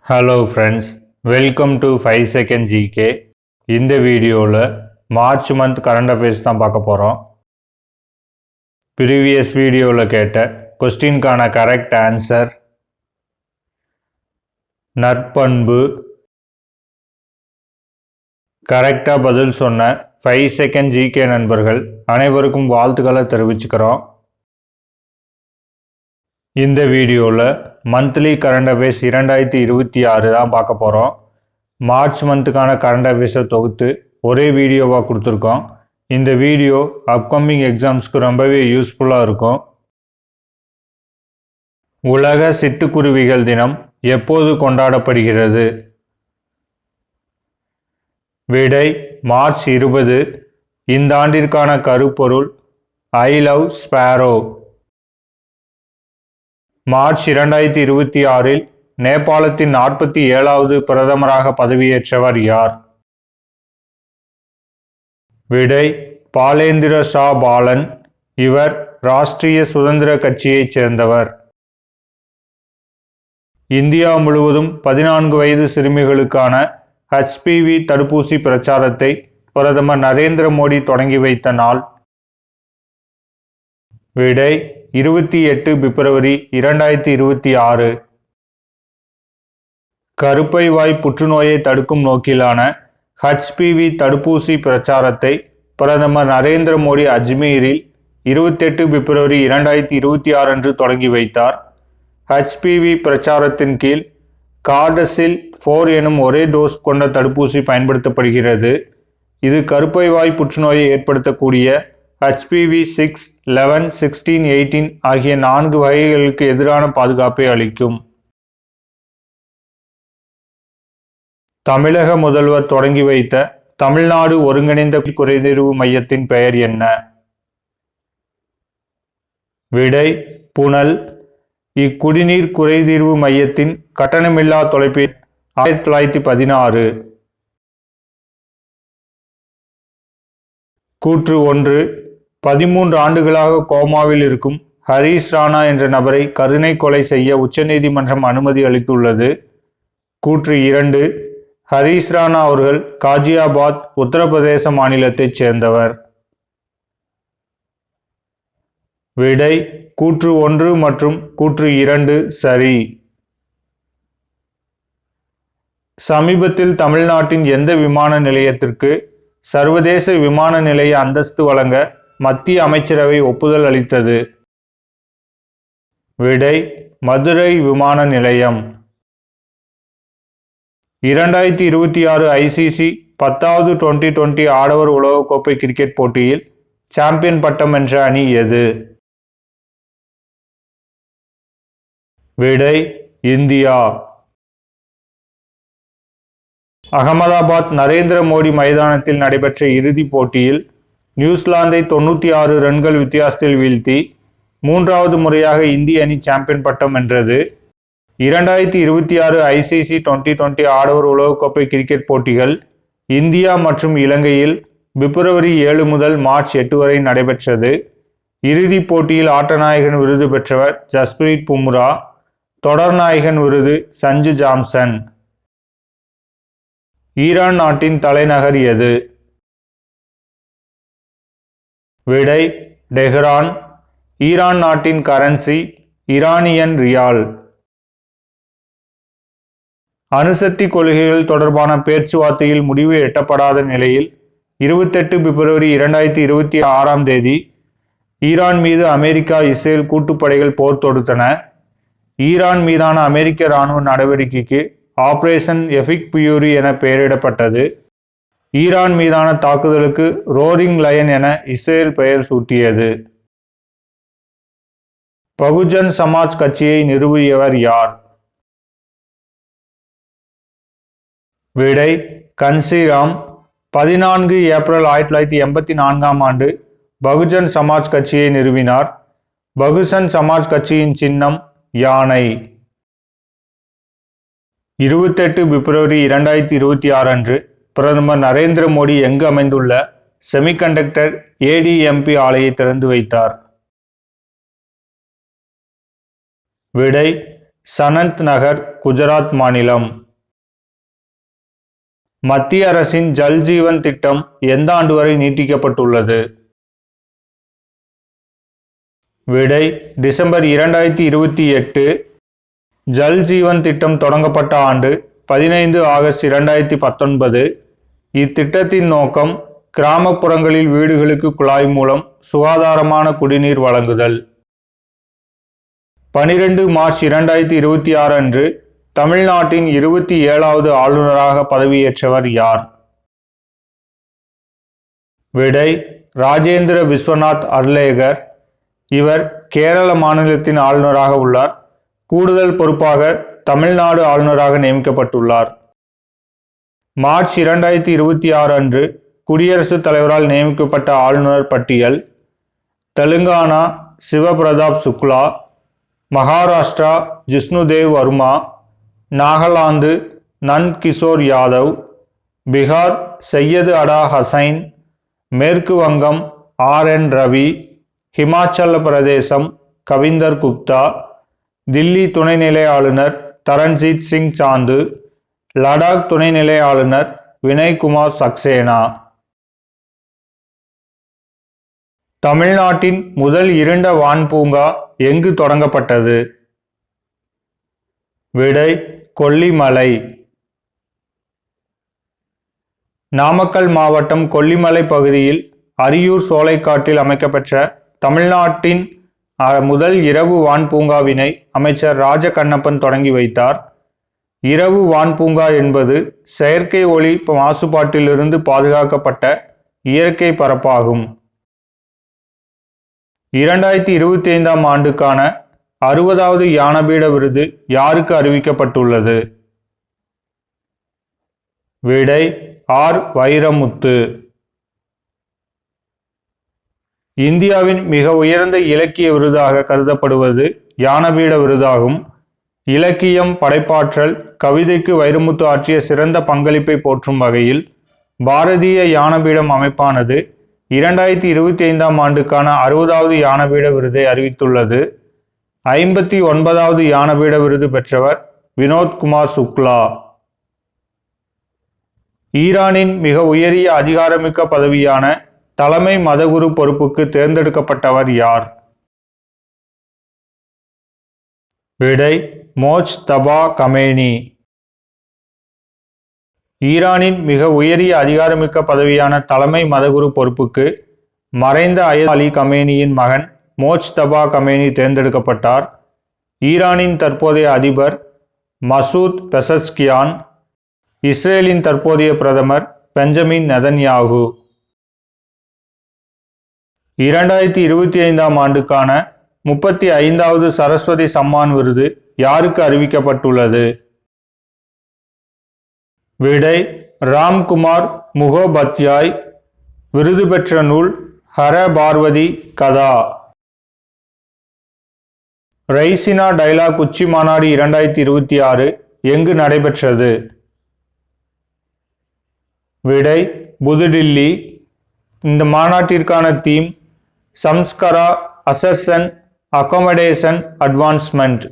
Hello friends, welcome to 5 second GK. இந்த வீடியோவில் March month current affairs தான் பார்க்க போகிறோம். ப்ரீவியஸ் வீடியோவில் கேட்ட கொஸ்டின்கான கரெக்ட் ஆன்சர் நற்பண்பு. கரெக்டாக பதில் சொன்ன 5 செகண்ட் ஜிகே நண்பர்கள் அனைவருக்கும் வாழ்த்துக்களை தெரிவிச்சுக்கிறோம். இந்த வீடியோவில் மந்த்லி கரண்ட் அஃபேர்ஸ் 2026 தான் பார்க்க போகிறோம். மார்ச் மந்த்துக்கான கரண்ட் அஃபேர்ஸை தொகுத்து ஒரே வீடியோவாக கொடுத்துருக்கோம். இந்த வீடியோ அப்கமிங் எக்ஸாம்ஸ்க்கு ரொம்பவே யூஸ்ஃபுல்லாக இருக்கும். உலக சிட்டுக்குருவிகள் தினம் எப்போது கொண்டாடப்படுகிறது? விடை மார்ச் 20. இந்த ஆண்டிற்கான கருப்பொருள் ஐ லவ் ஸ்பேரோ. மார்ச் 2026 நேபாளத்தின் 47வது பிரதமராக பதவியேற்றவர் யார்? விடை பாலேந்திர ஷா பாலன். இவர் ராஷ்டிரிய சுதந்திர கட்சியைச் சேர்ந்தவர். இந்தியா முழுவதும் 14 வயது சிறுமிகளுக்கான HPV தடுப்பூசி பிரச்சாரத்தை பிரதமர் நரேந்திர மோடி தொடங்கி வைத்த நாள். விடை 28 பிப்ரவரி 2026. கருப்பை வாய் புற்றுநோயை தடுக்கும் நோக்கிலான HPV தடுப்பூசி பிரச்சாரத்தை பிரதமர் நரேந்திர மோடி அஜ்மீரில் 28 பிப்ரவரி 2026 அன்று தொடங்கி வைத்தார். HPV பிரச்சாரத்தின் கீழ் கார்டசில் 4 எனும் ஒரே டோஸ் கொண்ட தடுப்பூசி பயன்படுத்தப்படுகிறது. இது கருப்பை வாய் புற்றுநோயை ஏற்படுத்தக்கூடிய HPV 6, 11, 16, 18 ஆகிய 4 வகைகளுக்கு எதிரான பாதுகாப்பை அளிக்கும். தமிழக முதல்வர் தொடங்கி வைத்த தமிழ்நாடு ஒருங்கிணைந்த குறைதீர்வு மையத்தின் பெயர் என்ன? விடை புனல். இக்குடிநீர் குறைதீர்வு மையத்தின் கட்டணமில்லா தொலைபேசி 1916. கூற்று 1. 13 ஆண்டுகளாக கோமாவில் இருக்கும் ஹரீஷ் ராணா என்ற நபரை கருணை கொலை செய்ய உச்சநீதிமன்றம் அனுமதி அளித்துள்ளது. கூற்று 2. ஹரீஷ் ராணா அவர்கள் காஜியாபாத் உத்தரப்பிரதேச மாநிலத்தைச் சேர்ந்தவர். விடை கூற்று 1 மற்றும் கூற்று 2 சரி. சமீபத்தில் தமிழ்நாட்டின் எந்த விமான நிலையத்திற்கு சர்வதேச விமான நிலைய அந்தஸ்து வழங்க மத்திய அமைச்சரவை ஒப்புதல் அளித்தது? விடை மதுரை விமான நிலையம். 2026 ICC 10வது T20 ஆடவர் உலகக்கோப்பை கிரிக்கெட் போட்டியில் சாம்பியன் பட்டம் வென்ற அணி எது? விடை இந்தியா. அகமதாபாத் நரேந்திர மோடி மைதானத்தில் நடைபெற்ற இறுதிப் போட்டியில் நியூசிலாந்தை 96 ரன்கள் வித்தியாசத்தில் வீழ்த்தி 3வது முறையாக இந்திய அணி சாம்பியன் பட்டம் வென்றது. 2026 ICC T20 ஆடவர் உலகக்கோப்பை கிரிக்கெட் போட்டிகள் இந்தியா மற்றும் இலங்கையில் பிப்ரவரி 7 முதல் மார்ச் 8 வரை நடைபெற்றது. இறுதிப் போட்டியில் ஆட்டநாயகன் விருது பெற்றவர் ஜஸ்பிரீத் பும்ரா. தொடர் நாயகன் விருது சஞ்சு சாம்சன். ஈரான் நாட்டின் தலைநகர் எது? விடை டெஹ்ரான். ஈரான் நாட்டின் கரன்சி ஈரானியன் ரியால். அணுசக்தி கொள்கைகள் தொடர்பான பேச்சுவார்த்தையில் முடிவு எட்டப்படாத நிலையில் 28 பிப்ரவரி 2026 ஈரான் மீது அமெரிக்கா, இஸ்ரேல் கூட்டுப்படைகள் போர் தொடுத்தன. ஈரான் மீதான அமெரிக்க இராணுவ நடவடிக்கைக்கு ஆபரேஷன் எபிக் பியூரி என பெயரிடப்பட்டது. ஈரான் மீதான தாக்குதலுக்கு ரோரிங் லயன் என இஸ்ரேல் பெயர் சூட்டியது. பகுஜன் சமாஜ் கட்சியை நிறுவியவர் யார்? விடை கன்சிராம். 14 ஏப்ரல் 1984 பகுஜன் சமாஜ் கட்சியை நிறுவினார். பகுஜன் சமாஜ் கட்சியின் சின்னம் யானை. 28 பிப்ரவரி 2026 அன்று பிரதமர் நரேந்திர மோடி எங்கு அமைந்துள்ள செமிகண்டக்டர் ADMP ஆலையை திறந்து வைத்தார்? விடை சனந்த் நகர், குஜராத் மாநிலம். மத்திய அரசின் ஜல் ஜீவன் திட்டம் எந்த ஆண்டு வரை நீட்டிக்கப்பட்டுள்ளது? விடை டிசம்பர் 2028. ஜல் ஜீவன் திட்டம் தொடங்கப்பட்ட ஆண்டு 15 ஆகஸ்ட் 2019. இத்திட்டத்தின் நோக்கம் கிராமப்புறங்களில் வீடுகளுக்கு குழாய் மூலம் சுகாதாரமான குடிநீர் வழங்குதல். 12 மார்ச் 2026 அன்று தமிழ்நாட்டின் 27வது ஆளுநராக பதவியேற்றவர் யார்? விடை ராஜேந்திர விஸ்வநாத் அர்லேகர். இவர் கேரள மாநிலத்தின் ஆளுநராக உள்ளார். கூடுதல் பொறுப்பாக தமிழ்நாடு ஆளுநராக நியமிக்கப்பட்டுள்ளார். மார்ச் 2026 அன்று குடியரசுத் தலைவரால் நியமிக்கப்பட்ட ஆளுநர் பட்டியல்: தெலுங்கானா சிவபிரதாப் சுக்லா, மகாராஷ்டிரா ஜிஷ்ணுதேவ் வர்மா, நாகாலாந்து நந்த் கிஷோர் யாதவ், பீகார் சையது அடா ஹசைன், மேற்கு வங்கம் RN ரவி, ஹிமாச்சல பிரதேசம் கவிந்தர் குப்தா, தில்லி துணைநிலை ஆளுநர் தரண்ஜீத் சிங் சாந்து, லடாக் துணைநிலை ஆளுநர் வினய்குமார் சக்சேனா. தமிழ்நாட்டின் முதல் இருண்ட வான் பூங்கா எங்கு தொடங்கப்பட்டது? விடை கொல்லிமலை. நாமக்கல் மாவட்டம் கொல்லிமலை பகுதியில் அரியூர் சோலைக்காட்டில் அமைக்கப்பெற்ற தமிழ்நாட்டின் முதல் இரவு வான் பூங்காவினை அமைச்சர் ராஜகண்ணப்பன் தொடங்கி வைத்தார். இரவு வான் பூங்கா என்பது செயற்கை ஒளி மாசுபாட்டிலிருந்து பாதுகாக்கப்பட்ட இயற்கை பரப்பாகும். 2025 ஆண்டுக்கான 60வது ஞானபீட விருது யாருக்கு அறிவிக்கப்பட்டுள்ளது? விடை R வைரமுத்து. இந்தியாவின் மிக உயர்ந்த இலக்கிய விருதாக கருதப்படுவது ஞானபீட விருதாகும். இலக்கியம், படைப்பாற்றல், கவிதைக்கு வைரமுத்து ஆற்றிய சிறந்த பங்களிப்பை போற்றும் வகையில் பாரதிய ஞானபீடம் அமைப்பானது 2025 ஆண்டுக்கான 60வது ஞானபீட விருதை அறிவித்துள்ளது. 59வது ஞானபீட விருது பெற்றவர் வினோத்குமார் சுக்லா. ஈரானின் மிக உயரிய அதிகாரமிக்க பதவியான தலைமை மதகுரு பொறுப்புக்கு தேர்ந்தெடுக்கப்பட்டவர் யார்? விடை மோஜ்தபா கமேனி. ஈரானின் மிக உயரிய அதிகாரமிக்க பதவியான தலைமை மதகுரு பொறுப்புக்கு மறைந்த அயத் அலி கமேனியின் மகன் மோஜ்தபா கமேனி தேர்ந்தெடுக்கப்பட்டார். ஈரானின் தற்போதைய அதிபர் மசூத் பெசஸ்கியான். இஸ்ரேலின் தற்போதைய பிரதமர் பெஞ்சமின் நெதன்யாகு. 2025 ஆண்டுக்கான 35வது சரஸ்வதி சம்மான் விருது யாருக்கு அறிவிக்கப்பட்டுள்ளது? விடை ராம்குமார் முகோபத்யாய். விருது பெற்ற நூல் ஹர பார்வதி கதா. ரைசினா டைலாக் உச்சி மாநாடு 2026 எங்கு நடைபெற்றது? விடை புதுடில்லி. இந்த மாநாட்டிற்கான தீம் சம்ஸ்கரா அசர்ஷன் அகாமடேஷன் அட்வான்ஸ்மெண்ட்.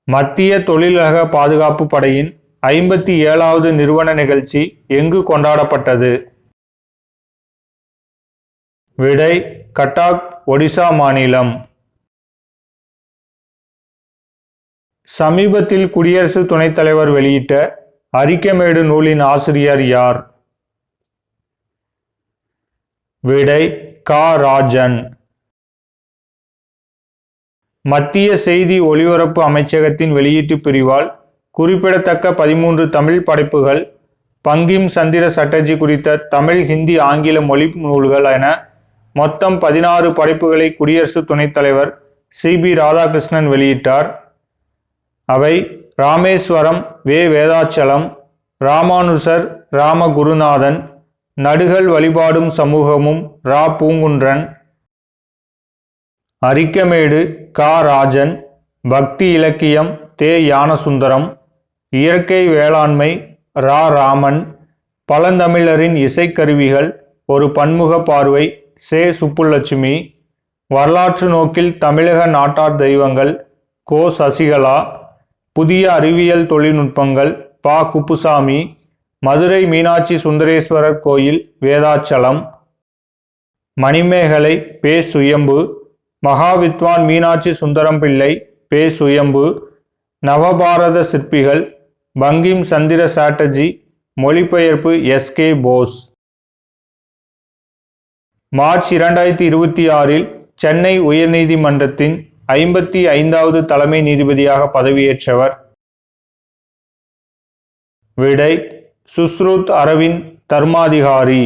மத்திய தொழிலக பாதுகாப்பு படையின் 57வது நிறுவன நிகழ்ச்சி எங்கு கொண்டாடப்பட்டது? விடை கட்டாக், ஒடிசா மாநிலம். சமீபத்தில் குடியரசு துணைத் தலைவர் வெளியிட்ட அரிக்கமேடு நூலின் ஆசிரியர் யார்? விடை கா. ராஜன். மத்திய செய்தி ஒலிபரப்பு அமைச்சகத்தின் வெளியீட்டு பிரிவால் குறிப்பிடத்தக்க 13 தமிழ் படைப்புகள், பங்கிம் சந்திர சட்டர்ஜி குறித்த தமிழ், ஹிந்தி, ஆங்கில மொழி நூல்கள் என மொத்தம் 16 படைப்புகளை குடியரசு துணைத் தலைவர் CB ராதாகிருஷ்ணன் வெளியிட்டார். அவை ராமேஸ்வரம் வேதாச்சலம், ராமானுசர் ராமகுருநாதன், நடுகள் வழிபாடும் சமூகமும் பூங்குன்றன், அரிக்கமேடு கா. ராஜன், பக்தி இலக்கியம் ஞானசுந்தரம், இயற்கை வேளாண்மை ராமன், பழந்தமிழரின் இசைக்கருவிகள் ஒரு பன்முக பார்வை சுப்புலட்சுமி, வரலாற்று நோக்கில் தமிழக நாட்டார் தெய்வங்கள் கோ. சசிகலா. புதிய அறிவியல் தொழில்நுட்பங்கள் ப. குப்புசாமி. மதுரை மீனாட்சி சுந்தரேஸ்வரர் கோயில் வேதாச்சலம். மணிமேகலை பே. சுயம்பு. மகாவித்வான் மீனாட்சி சுந்தரம் பிள்ளை பே. சுயம்பு. நவபாரத சிற்பிகள் பங்கிம் சந்திர சாட்டர்ஜி. மொழிபெயர்ப்பு S. K. Bose. March 2026 Chennai உயர்நீதிமன்றத்தின் 55வது தலைமை நீதிபதியாக பதவியேற்றவர். விடை சுஷ்ருத் அரவிந்த் தர்மாதிகாரி.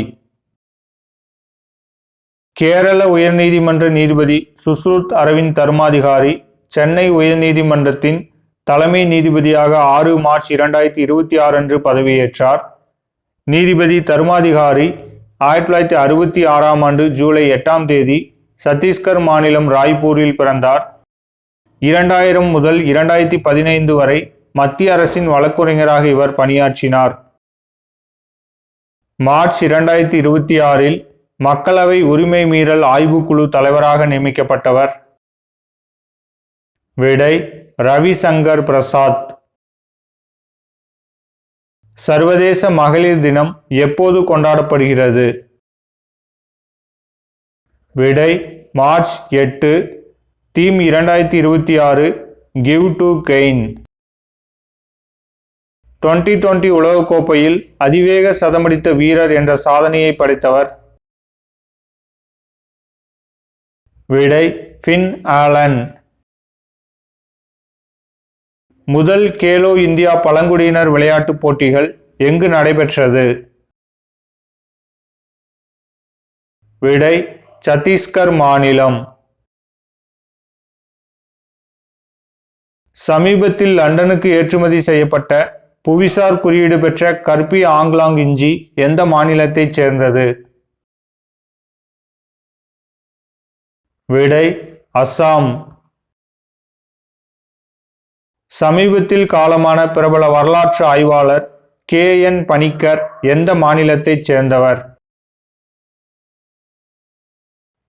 கேரள உயர்நீதிமன்ற நீதிபதி சுஷ்ருத் அரவிந்த் தர்மாதிகாரி சென்னை உயர்நீதிமன்றத்தின் தலைமை நீதிபதியாக 6 மார்ச் 2026 அன்று பதவியேற்றார். நீதிபதி தர்மாதிகாரி 1966 ஆண்டு ஜூலை 8ஆம் தேதி சத்தீஸ்கர் மாநிலம் ராய்ப்பூரில் பிறந்தார். 2000 முதல் 2015 வரை மத்திய அரசின் வழக்குரைஞராக இவர் பணியாற்றினார். மார்ச் 2026 மக்களவை உரிமை மீறல் ஆய்வுக்குழு தலைவராக நியமிக்கப்பட்டவர். விடை ரவிசங்கர் பிரசாத். சர்வதேச மகளிர் தினம் எப்போது கொண்டாடப்படுகிறது? விடை March 8. Theme 2026 give to gain. 2020 உலகக்கோப்பையில் அதிவேக சதமடித்த வீரர் என்ற சாதனையை படைத்தவர். விடை ஃபின் ஆலன். முதல் கேலோ இந்தியா பழங்குடியினர் விளையாட்டுப் போட்டிகள் எங்கு நடைபெற்றது? விடை சத்தீஸ்கர் மாநிலம். சமீபத்தில் லண்டனுக்கு ஏற்றுமதி செய்யப்பட்ட புவிசார் குறியீடு பெற்ற கர்பி ஆங்லாங் இஞ்சி எந்த மாநிலத்தைச் சேர்ந்தது? விடை அஸ்ஸாம். சமீபத்தில் காலமான பிரபல வரலாற்று ஆய்வாளர் K.N. பணிக்கர் எந்த மாநிலத்தைச் சேர்ந்தவர்?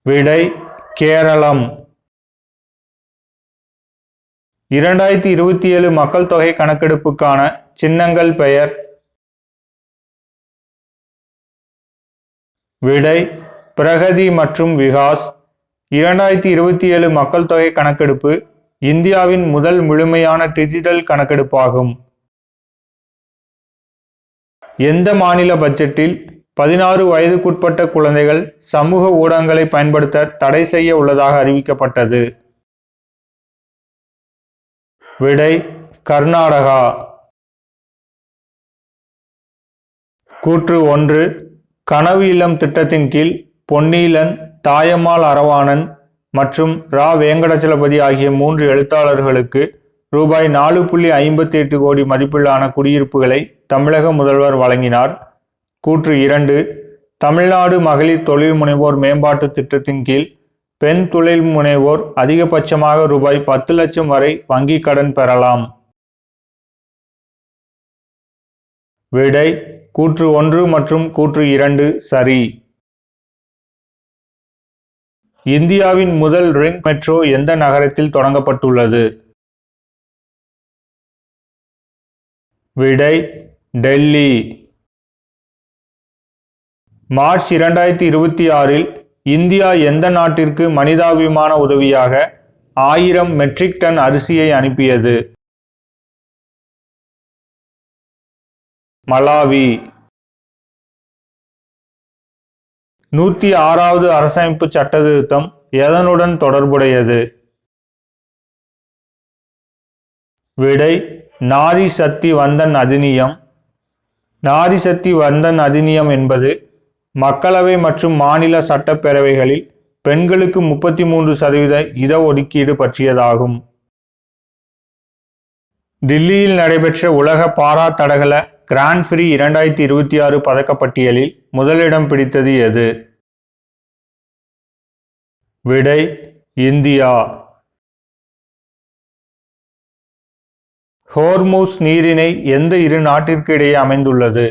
விடை கேரளம். 2027 மக்கள் தொகை கணக்கெடுப்புக்கான சின்னங்கள் பெயர்? விடை பிரகதி மற்றும் விகாஸ். 2027 மக்கள் தொகை கணக்கெடுப்பு இந்தியாவின் முதல் முழுமையான டிஜிட்டல் கணக்கெடுப்பாகும். எந்த மாநில பட்ஜெட்டில் 16 வயதுக்குட்பட்ட குழந்தைகள் சமூக ஊடகங்களை பயன்படுத்த தடை செய்ய உள்ளதாக அறிவிக்கப்பட்டது? விடை கர்நாடகா. கூற்று 1. கனவு இல்லம் திட்டத்தின் கீழ் பொன்னீலன், தாயம்மாள் அரவாணன் மற்றும் ரா. வெங்கடாச்சலபதி ஆகிய 3 எழுத்தாளர்களுக்கு ரூபாய் 4.58 கோடி மதிப்பிலான குடியிருப்புகளை தமிழக முதல்வர் வழங்கினார். கூற்று 2. தமிழ்நாடு மகளிர் தொழில் முனைவோர் மேம்பாட்டு திட்டத்தின் கீழ் பெண் தொழில் முனைவோர் அதிகபட்சமாக ரூபாய் 10 லட்சம் வரை வங்கிக் கடன் பெறலாம். விடை கூற்று 1 மற்றும் கூற்று 2 சரி. இந்தியாவின் முதல் ரிங் மெட்ரோ எந்த நகரத்தில் தொடங்கப்பட்டுள்ளது? விடை டெல்லி. மார்ச் 2026 இந்தியா எந்த நாட்டிற்கு மனிதாபிமான உதவியாக 1000 மெட்ரிக் டன் அரிசியை அனுப்பியது? மலாவி. 106வது அரசமைப்பு சட்ட திருத்தம் எதனுடன் தொடர்புடையது? விடை நாரி சக்தி வந்தன் அதிநியம். நாரி சக்தி வந்தன் அதிநியம் என்பது மக்களவை மற்றும் மாநில சட்டப்பேரவைகளில் பெண்களுக்கு 33% இடஒதுக்கீடு பற்றியதாகும். டில்லியில் நடைபெற்ற உலக பாரா தடகள கிராண்ட் பிரீ 2026 பதக்கப்பட்டியலில் முதலிடம் பிடித்தது எது? விடை இந்தியா. ஹோர்முஸ் நீரிணை எந்த 2 நாட்டிற்கு இடையே அமைந்துள்ளது?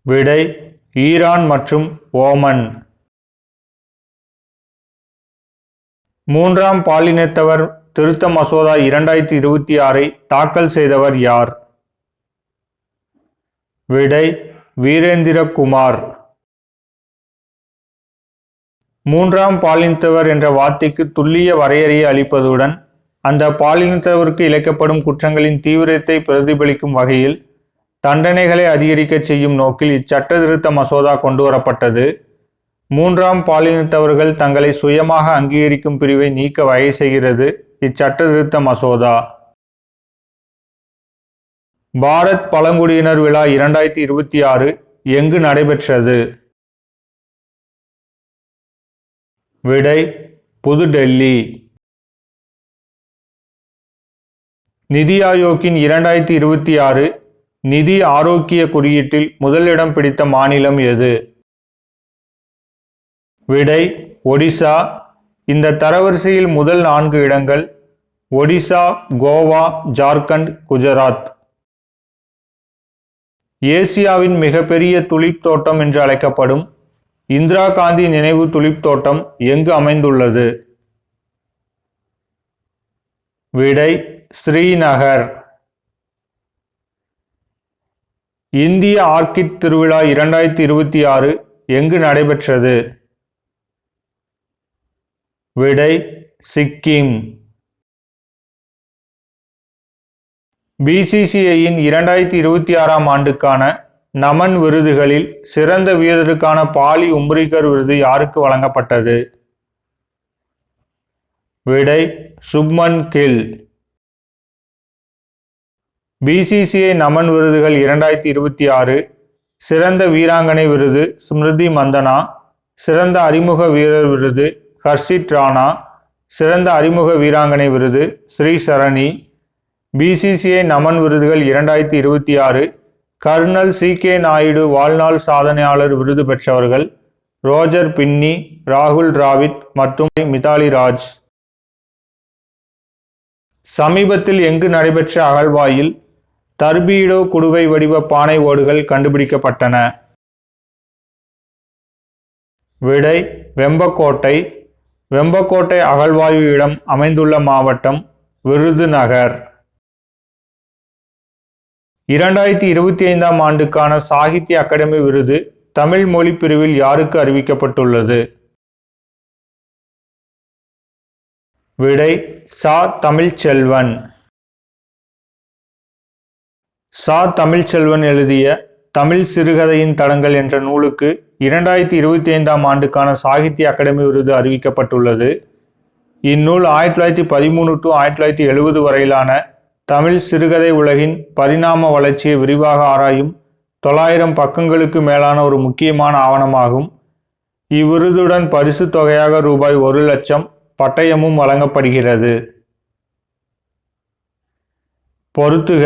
விடை ஈரான் மற்றும் ஓமன். மூன்றாம் பாலினத்தவர் திருத்த மசோதா 2026 தாக்கல் செய்தவர் யார்? விடை வீரேந்திரகுமார். மூன்றாம் பாலினத்தவர் என்ற வார்த்தைக்கு துல்லிய வரையறையை அளிப்பதுடன் அந்த பாலினத்தவருக்கு இழைக்கப்படும் குற்றங்களின் தீவிரத்தை பிரதிபலிக்கும் வகையில் தண்டனைகளை அதிகரிக்க செய்யும் நோக்கில் இச்சட்ட திருத்த மசோதா கொண்டுவரப்பட்டது. மூன்றாம் பாலினத்தவர்கள் தங்களை சுயமாக அங்கீகரிக்கும் பிரிவை நீக்க வகை செய்கிறது இச்சட்ட திருத்த மசோதா. பாரத் பழங்குடியினர் விழா 2026 எங்கு நடைபெற்றது? விடை புதுடெல்லி. நிதி ஆயோக்கின் 2026 நிதி ஆரோக்கிய குறியீட்டில் முதலிடம் பிடித்த மாநிலம் எது? விடை ஒடிசா. இந்த தரவரிசையில் முதல் 4 இடங்கள் ஒடிசா, கோவா, ஜார்க்கண்ட், குஜராத். ஏசியாவின் மிகப்பெரிய துலிப் தோட்டம் என்று அழைக்கப்படும் இந்திரா காந்தி நினைவு துலிப் தோட்டம் எங்கு அமைந்துள்ளது? விடை ஸ்ரீநகர். இந்திய ஆர்க்கிட் திருவிழா 2026 எங்கு நடைபெற்றது? விடை சிக்கிம். பிசிசிஐயின் 2026 ஆண்டுக்கான நமன் விருதுகளில் சிறந்த வீரருக்கான பாலி உம்ரிகர் விருது யாருக்கு வழங்கப்பட்டது? விடை சுப்மன் கில். பிசிசிஐ நமன் விருதுகள் 2026 சிறந்த வீராங்கனை விருது ஸ்மிருதி மந்தனா, சிறந்த அறிமுக வீரர் விருது ஹர்ஷித் ராணா, சிறந்த அறிமுக வீராங்கனை விருது ஸ்ரீ சரணி. பிசிசிஐ நமன் விருதுகள் 2026 கர்னல் சி.கே. நாயுடு வாழ்நாள் சாதனையாளர் விருது பெற்றவர்கள் ரோஜர் பின்னி, ராகுல் டிராவிட் மற்றும் மிதாலி ராஜ். சமீபத்தில் எங்கு நடைபெற்ற அகழ்வாயில் தர்பீடோ குடுவை வடிவ பானை ஓடுகள் கண்டுபிடிக்கப்பட்டன? விடை வெம்பக்கோட்டை. வெம்பக்கோட்டை அகழ்வாய்வு இடம் அமைந்துள்ள மாவட்டம் விருதுநகர். 2025 ஆண்டுக்கான சாகித்ய அகாடமி விருது தமிழ் மொழி பிரிவில் யாருக்கு அறிவிக்கப்பட்டுள்ளது? விடை சா தமிழ்ச்செல்வன். சா தமிழ்ச்செல்வன் எழுதிய தமிழ் சிறுகதையின் தடங்கள் என்ற நூலுக்கு 2025 ஆண்டுக்கான சாகித்ய அகாடமி விருது அறிவிக்கப்பட்டுள்ளது. இந்நூல் 1913 to 1970 வரையிலான தமிழ் சிறுகதை உலகின் பரிணாம வளர்ச்சியை விரிவாக ஆராயும் 900 பக்கங்களுக்கு மேலான ஒரு முக்கியமான ஆவணமாகும். இவ்விருதுடன் பரிசு தொகையாக ரூபாய் 1,00,000 பட்டயமும் வழங்கப்படுகிறது. பொறுத்துக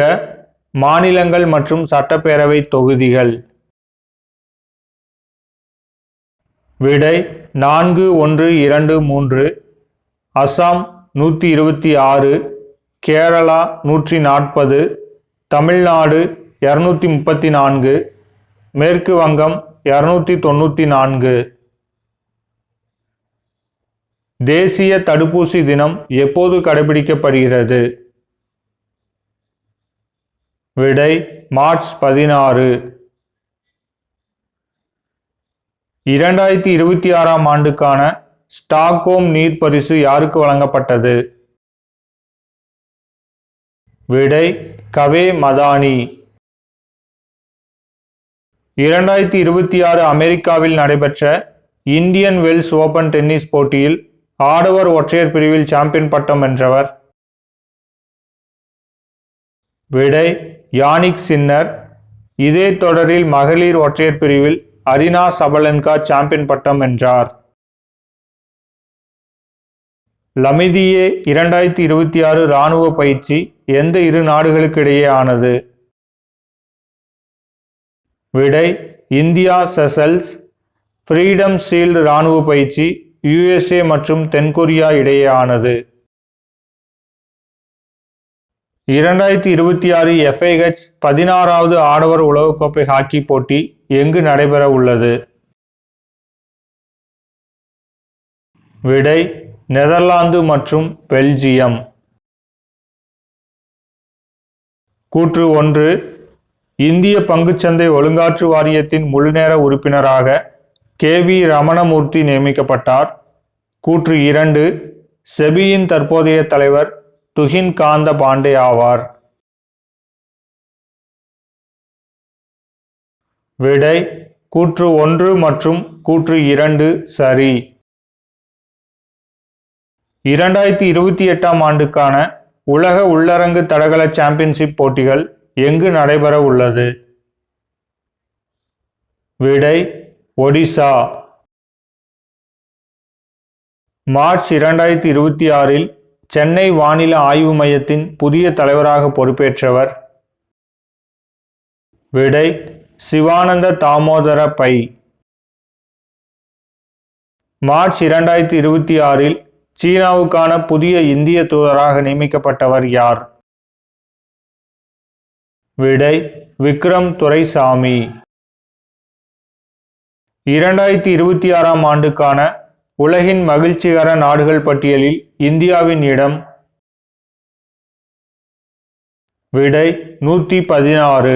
மாநிலங்கள் மற்றும் சட்டப்பேரவை தொகுதிகள். விடை 4, 1, 2, 3. அசாம் 126, கேரளா 140, தமிழ்நாடு 234, மேற்கு வங்கம் 294. தேசிய தடுப்பூசி தினம் எப்போது கடைபிடிக்கப்படுகிறது? விடை மார்ச் 16. 2026 ஆண்டுக்கான ஸ்டாக்ஹோம் நீர் பரிசு யாருக்கு வழங்கப்பட்டது? விடை கவே மதானி. 2026 அமெரிக்காவில் நடைபெற்ற இந்தியன் வெல்ஸ் ஓபன் டென்னிஸ் போட்டியில் ஆடவர் ஒற்றையர் பிரிவில் சாம்பியன் பட்டம் வென்றவர்? விடை யானிக் சின்னர். இதே தொடரில் மகளிர் ஒற்றையர் பிரிவில் அரினா சபலென்கா சாம்பியன் பட்டம் வென்றார். லமிதியே 2026 இராணுவ பயிற்சி எந்த இரு நாடுகளுக்கு இடையே ஆனது? விடை இந்தியா செசல்ஸ். ஃப்ரீடம் ஷீல்டு இராணுவ பயிற்சி USA மற்றும் தென்கொரியா இடையே ஆனது. 2026 FIH 16வது ஆடவர் உலகக்கோப்பை ஹாக்கி போட்டி எங்கு நடைபெற உள்ளது? விடை நெதர்லாந்து மற்றும் பெல்ஜியம். கூற்று 1. இந்திய பங்குச்சந்தை ஒழுங்காற்று வாரியத்தின் முழுநேர உறுப்பினராக கே.வி. ரமணமூர்த்தி நியமிக்கப்பட்டார். கூற்று 2. செபியின் தற்போதைய தலைவர் துஹின் காந்த பாண்டே ஆவார். விடை கூற்று 1 மற்றும் கூற்று 2 சரி. 2028ஆம் ஆண்டுக்கான உலக உள்ளரங்கு தடகள சாம்பியன்ஷிப் போட்டிகள் எங்கு நடைபெற உள்ளது? விடை ஒடிசா. மார்ச் 2026இல் சென்னை வானிலை ஆய்வு மையத்தின் புதிய தலைவராக பொறுப்பேற்றவர்? விடை சிவானந்த தாமோதர பை. மார்ச் 2026இல் சீனாவுக்கான புதிய இந்திய தூதராக நியமிக்கப்பட்டவர் யார்? விடை விக்ரம் துரைசாமி. 2026ஆம் ஆண்டுக்கான உலகின் மகிழ்ச்சிகர நாடுகள் பட்டியலில் இந்தியாவின் இடம்? விடை 116.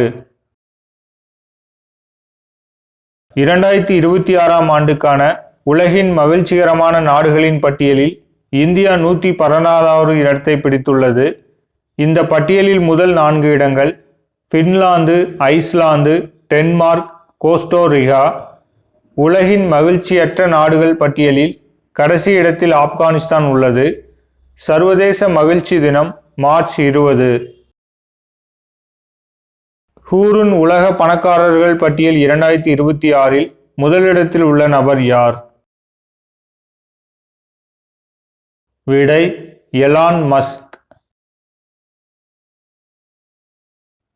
2026ஆம் ஆண்டுக்கான உலகின் மகிழ்ச்சிகரமான நாடுகளின் பட்டியலில் இந்தியா 114வது இடத்தை பிடித்துள்ளது. இந்த பட்டியலில் முதல் 4 இடங்கள் பின்லாந்து, ஐஸ்லாந்து, டென்மார்க், கோஸ்டோரிகா. உலகின் மகிழ்ச்சியற்ற நாடுகள் பட்டியலில் கடைசி இடத்தில் ஆப்கானிஸ்தான் உள்ளது. சர்வதேச மகிழ்ச்சி தினம் மார்ச் 20. ஹூருன் உலக பணக்காரர்கள் பட்டியல் 2026இல் முதலிடத்தில் உள்ள நபர் யார்? விடை எலான் மஸ்க்.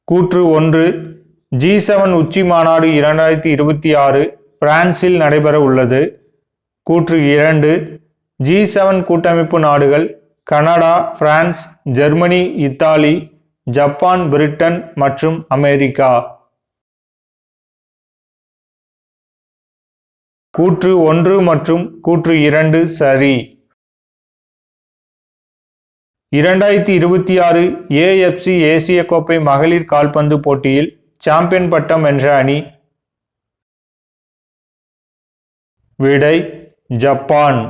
கூற்று 1. G7 உச்சி மாநாடு 2026 பிரான்சில் நடைபெற உள்ளது. கூற்று 2. G7 கூட்டமைப்பு நாடுகள் Canada, France, Germany, Italy, Japan, Britain மற்றும் அமெரிக்கா. கூற்று 1 மற்றும் கூற்று 2 சரி. 2026 AFC ஏசிய கோப்பை மகளிர் கால்பந்து போட்டியில் சாம்பியன் பட்டம் வென்ற அணி? விடை ஜப்பான்.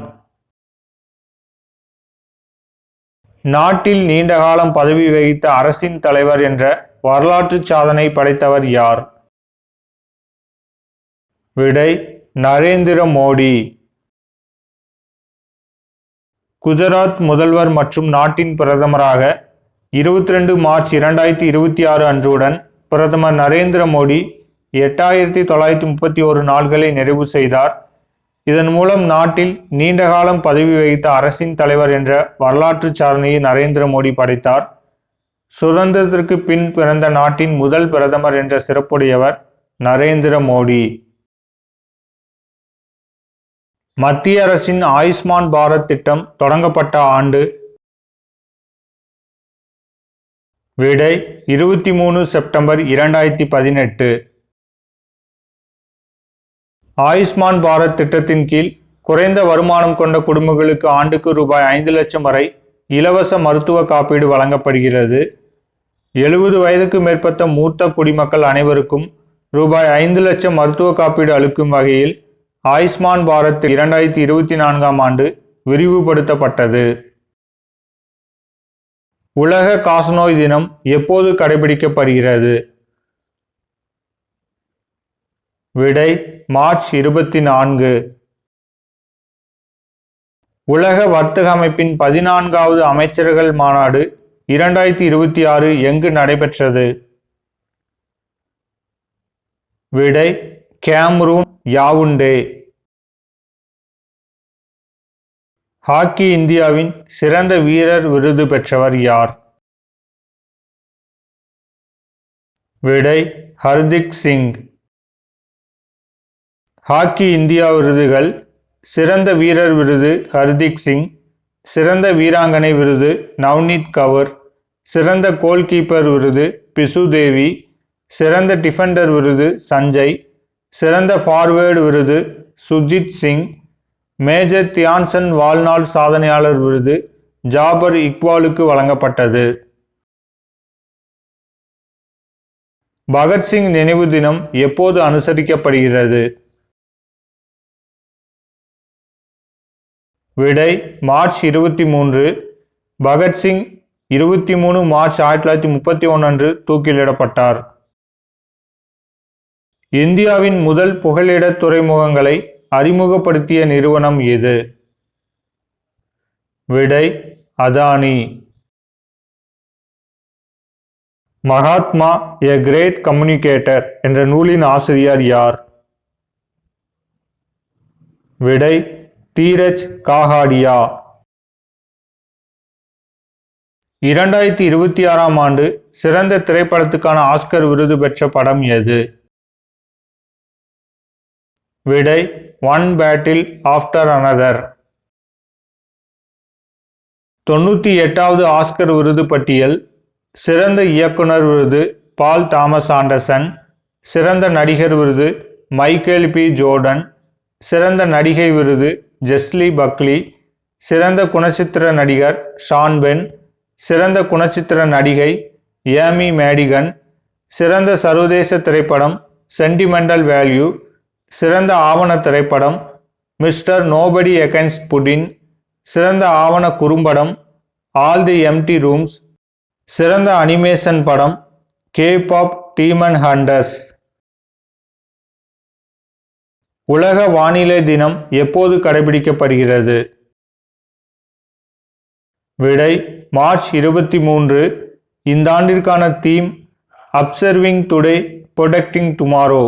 நாட்டில் நீண்டகாலம் பதவி வகித்த அரசின் தலைவர் என்ற வரலாற்று சாதனை படைத்தவர் யார்? விடை நரேந்திர மோடி. குஜராத் முதல்வர் மற்றும் நாட்டின் பிரதமராக 22 மார்ச் 2026 அன்றுடன் பிரதமர் நரேந்திர மோடி 8931 நாள்களை நிறைவு செய்தார். இதன் மூலம் நாட்டில் நீண்டகாலம் பதவி வகித்த அரசின் தலைவர் என்ற வரலாற்று சாதனையை நரேந்திர மோடி படைத்தார். சுதந்திரத்திற்கு பின் பிறந்த நாட்டின் முதல் பிரதமர் என்ற சிறப்புடையவர் நரேந்திர மோடி. மத்திய அரசின் ஆயுஷ்மான் பாரத் திட்டம் தொடங்கப்பட்ட ஆண்டு? விடை 23 செப்டம்பர் 2018. ஆயுஷ்மான் பாரத் திட்டத்தின் கீழ் குறைந்த வருமானம் கொண்ட குடும்பங்களுக்கு ஆண்டுக்கு ரூபாய் 5 லட்சம் வரை இலவச மருத்துவ காப்பீடு வழங்கப்படுகிறது. 70 வயதுக்கு மேற்பட்ட மூத்த குடிமக்கள் அனைவருக்கும் ரூபாய் 5 லட்சம் மருத்துவ காப்பீடு அளிக்கும் வகையில் ஆயுஷ்மான் பாரத் 2024ஆம் ஆண்டு விரிவுபடுத்தப்பட்டது. உலக காசநோய் தினம் எப்போது கடைபிடிக்கப்படுகிறது? விடை மார்ச் 24. உலக வர்த்தக அமைப்பின் 14வது அமைச்சர்கள் மாநாடு 2026 எங்கு நடைபெற்றது? விடை கேமரூன், யாவுண்டே. ஹாக்கி இந்தியாவின் சிறந்த வீரர் விருது பெற்றவர் யார்? விடை ஹர்திக் சிங். ஹாக்கி இந்தியா விருதுகள்: சிறந்த வீரர் விருது ஹர்திக் சிங், சிறந்த வீராங்கனை விருது நவ்னீத் கவுர், சிறந்த கோல்கீப்பர் விருது பிசு தேவி, சிறந்த டிஃபெண்டர் விருது சஞ்சய், சிறந்த ஃபார்வேர்டு விருது சுர்ஜித் சிங், மேஜர் தியான்சந்த் வாழ்நாள் சாதனையாளர் விருது ஜாபர் இக்பாலுக்கு வழங்கப்பட்டது. பகத்சிங் நினைவு தினம் எப்போது அனுசரிக்கப்படுகிறது? விடை மார்ச் 23. பகத்சிங் 23 மார்ச் 1931 அன்று தூக்கிலிடப்பட்டார். இந்தியாவின் முதல் புகலிட துறைமுகங்களை அறிமுகப்படுத்திய நிறுவனம் எது? விடை Adani. Mahatma a great communicator என்ற நூலின் ஆசிரியர் யார்? விடை தீரஜ் காகாடியா. 2026ஆம் ஆண்டு சிறந்த திரைப்படத்துக்கான ஆஸ்கர் விருது பெற்ற படம் எது? விடை ஒன் பேட்டில் ஆஃப்டர் அனதர். 98வது ஆஸ்கர் விருது பட்டியல். சிறந்த இயக்குனர் விருது பால் தாமஸ் ஆண்டர்சன். சிறந்த நடிகர் விருது மைக்கேல் பி ஜோர்டன். சிறந்த நடிகை விருது ஜெஸ்லி பக்லி. சிறந்த குணச்சித்திர நடிகர் ஷான் பென். சிறந்த குணச்சித்திர நடிகை ஏமி மேடிகன். சிறந்த சர்வதேச திரைப்படம் சென்டிமெண்டல் வேல்யூ. சிறந்த ஆவண திரைப்படம் மிஸ்டர் நோபடி அகென்ஸ்ட் புடின். சிறந்த ஆவண குறும்படம் ஆல் தி எம்டி ரூம்ஸ். சிறந்த அனிமேஷன் படம் கேபாப் டீமன் ஹண்டர்ஸ். உலக வானிலை தினம் எப்போது கடைபிடிக்கப்படுகிறது? விடை மார்ச் 23. இந்த ஆண்டிற்கான theme observing today protecting tomorrow.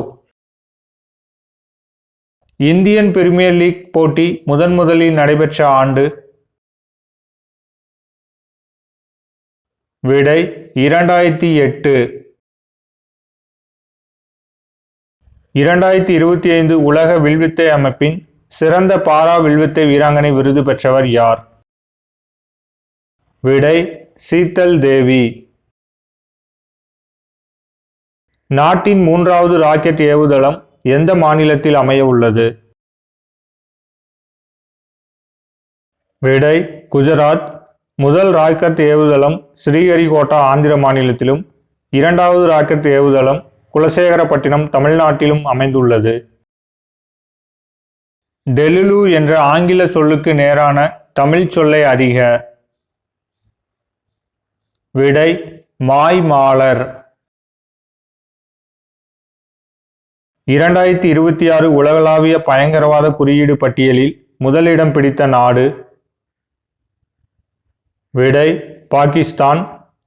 Indian Premier League போட்டி முதலில் நடைபெற்ற ஆண்டு? விடை 2008. 2025 உலக வில்வித்தை அமைப்பின் சிறந்த பாரா வில்வித்தை வீராங்கனை விருது பெற்றவர் யார்? விடை சீத்தல் தேவி. நாட்டின் 3வது ராக்கெட் ஏவுதளம் எந்த மாநிலத்தில் அமைய உள்ளது? விடை குஜராத். முதல் ராக்கெட் ஏவுதளம் ஸ்ரீஹரிகோட்டா ஆந்திர மாநிலத்திலும் 2வது ராக்கெட் ஏவுதளம் குலசேகரப்பட்டினம் தமிழ்நாட்டிலும் அமைந்துள்ளது. டெலுலு என்ற ஆங்கில சொல்லுக்கு நேரான தமிழ் சொல்லை அறிக. விடை மாய்மாலர். 2026 உலகளாவிய பயங்கரவாத குறியீடு பட்டியலில் முதலிடம் பிடித்த நாடு? விடை பாகிஸ்தான்.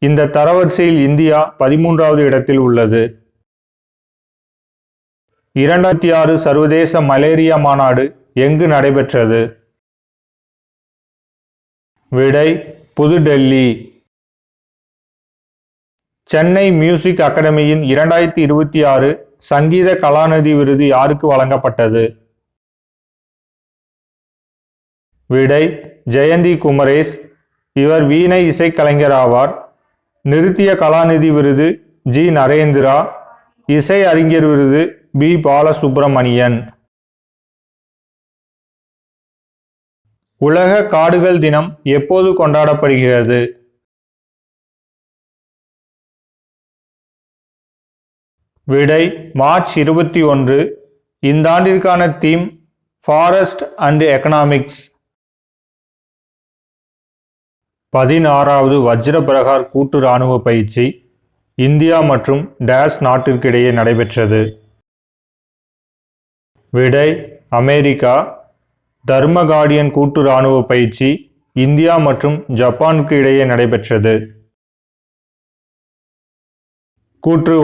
இந்த தரவரிசையில் இந்தியா 13வது இடத்தில் உள்ளது. 2006 சர்வதேச மலேரியா மாநாடு எங்கு நடைபெற்றது? விடை புதுடெல்லி. சென்னை மியூசிக் அகாடமியின் 2026 சங்கீத கலாநிதி விருது யாருக்கு வழங்கப்பட்டது? விடை ஜெயந்தி குமரேஷ். இவர் வீணை இசைக்கலைஞர் ஆவார். நிருத்திய கலாநிதி விருது ஜி நரேந்திரா. இசை அறிஞர் விருது பி பாலசுப்பிரமணியன். உலக காடுகள் தினம் எப்போது கொண்டாடப்படுகிறது? விடை மார்ச் 21. இந்த ஆண்டிற்கான தீம் ஃபாரஸ்ட் அண்ட் எக்கனாமிக்ஸ். 16வது வஜ்ர பிரகார் கூட்டு இராணுவ பயிற்சி இந்தியா மற்றும் டேஷ் நாட்டிற்கிடையே நடைபெற்றது? விடை அமெரிக்கா. தர்ம கார்டியன் கூட்டு இராணுவ பயிற்சி இந்தியா மற்றும் ஜப்பானுக்கு இடையே நடைபெற்றது. கூற்று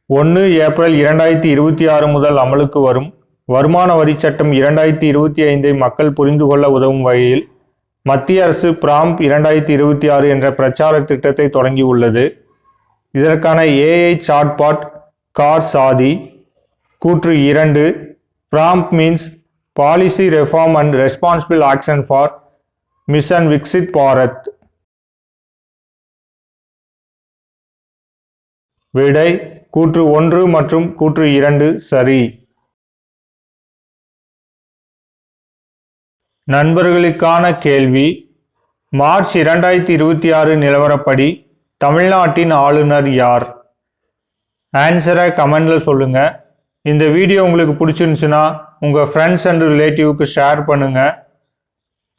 1 ஏப்ரல் 2026 முதல் அமலுக்கு வரும் வருமான வரி சட்டம் 2025ஐ மக்கள் புரிந்து கொள்ள உதவும் வகையில் மத்திய அரசு பிராம்ப் 2026 என்ற பிரச்சார திட்டத்தை தொடங்கியுள்ளது. இதற்கான ஏஐ சாட்பாட் கார் சாதி. கூற்று 2 prompt means policy reform and responsible action for mission Viksit Bharat. விடை கூற்று 1 மற்றும் கூற்று 2 சரி. நண்பர்களுக்கான கேள்வி: மார்ச் 2026 நிலவரப்படி தமிழ்நாட்டின் ஆளுநர் யார்? ஆன்சரை கமெண்ட்ல சொல்லுங்க. இந்த வீடியோ உங்களுக்கு பிடிச்சிருந்துச்சுன்னா உங்கள் ஃப்ரெண்ட்ஸ் அண்ட் ரிலேட்டிவ்க்கு ஷேர் பண்ணுங்க.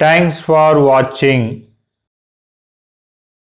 தேங்க்ஸ் ஃபார் வாட்சிங்.